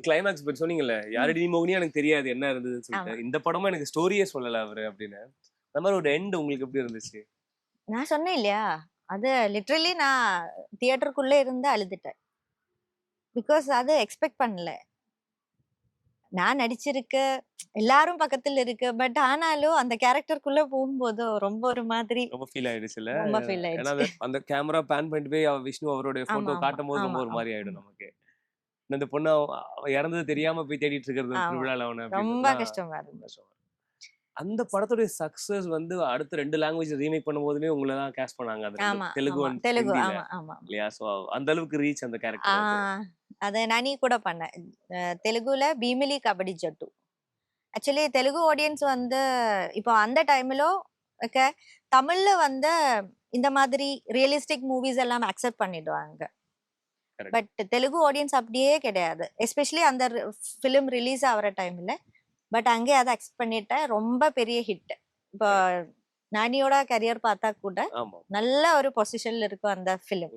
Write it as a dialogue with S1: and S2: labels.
S1: Climax பத்தி சொன்னீங்கல்ல,
S2: ம்.
S1: யாரடி நீ மோகினியா எனக்கு தெரியாது என்ன இருந்ததுன்னு சொல்லிட்டு.
S2: ஆமா.
S1: இந்த படமும் எனக்கு ஸ்டோரியே சொல்லல அவரு அப்படின்னு. அந்த மாரி ஒரு எண்ட் உங்களுக்கு எப்படி இருந்துச்சு?
S2: நான் சொன்னேன் இல்லையா? அது லிட்டரலி நான் தியேட்டருக்குள்ள இருந்து அழுதுட்டேன். பிகாஸ் அது எக்ஸ்பெக்ட் பண்ணல. நான் நடிச்சிருக்கு, எல்லாரும் பக்கத்துல இருக்கு. பட் ஆனாலும் அந்த கேரக்டருக்குள்ள போகும்போது ரொம்ப ஒரு மாதிரி
S1: ரொம்ப ஃபீல் ஆயிடுச்சுல்ல?
S2: ரொம்ப ஃபீல்
S1: ஏன்னா
S2: ஆயிடுச்சு.
S1: அந்த அந்த கேமரா பேன் பண்ணிட்டு போய் விஷ்ணு அவருடைய
S2: ஆமா,
S1: ஃபோட்டோ
S2: ஆமா,
S1: காட்டும்போது ரொம்ப
S2: ஆமா,
S1: ஒரு
S2: ஆமா,
S1: மாரி ஆயிடும்
S2: ஆமா,
S1: நமக்கு. இந்த பொண்ணு அவ இறந்தது தெரியாம போய் தேடிட்டு இருக்கிறது
S2: ஆமா.
S1: திருவிழால அவன
S2: ரொம்ப
S1: அப்படின்றதுலாம்
S2: கஷ்டமா இருந்தது.
S1: கஷ்டம். அந்த படத்துடைய சக்சஸ் வந்து அடுத்த 2 லாங்குவேஜ் ரீமேக் பண்ணும்போதுமே உங்கள தான் கேஸ்ட் பண்ணாங்க. அந்த 2
S2: ஆமா,
S1: தெலுங்கு
S2: ஆமா.
S1: அண்ட்
S2: தெலுங்கு.
S1: ஹிந்தில
S2: ஆமா, ஆமா, ஆமா.
S1: இல்லையா? ஸோ அந்த அளவுக்கு ரீச் அந்த
S2: ஆ
S1: கேரக்டர் அது.
S2: அத நானே கூட பண்ணேன். தெலுங்குல பீமிலி கபடி ஜட்டு. ஆக்சுவலி தெலுங்கு ஆடியன்ஸ் வந்து இப்போ அந்த டைம்ல ஓகே. தமிழ்ல வந்து இந்த மாதிரி ரியலிஸ்டிக் மூவிஸ் எல்லாம் அக்செப்ட் பண்ணிடுவாங்க.
S1: கரெக்ட்.
S2: பட் தெலுங்கு ஆடியன்ஸ் அப்படியே கிடையாது. எஸ்பெஷலி அந்த ஃபிலிம் ரிலீஸ் ஆகுற டைம்ல. பட் அங்கே அத அக்செப்ட் பண்ணிட்டேன். ரொம்ப பெரிய ஹிட். இப்போ
S1: கரெக்ட்.
S2: நானியோட கரியர் பார்த்தா கூட
S1: ஆமா.
S2: நல்ல ஒரு பொசிஷன்ல இருக்கும் அந்த ஃபிலிம்.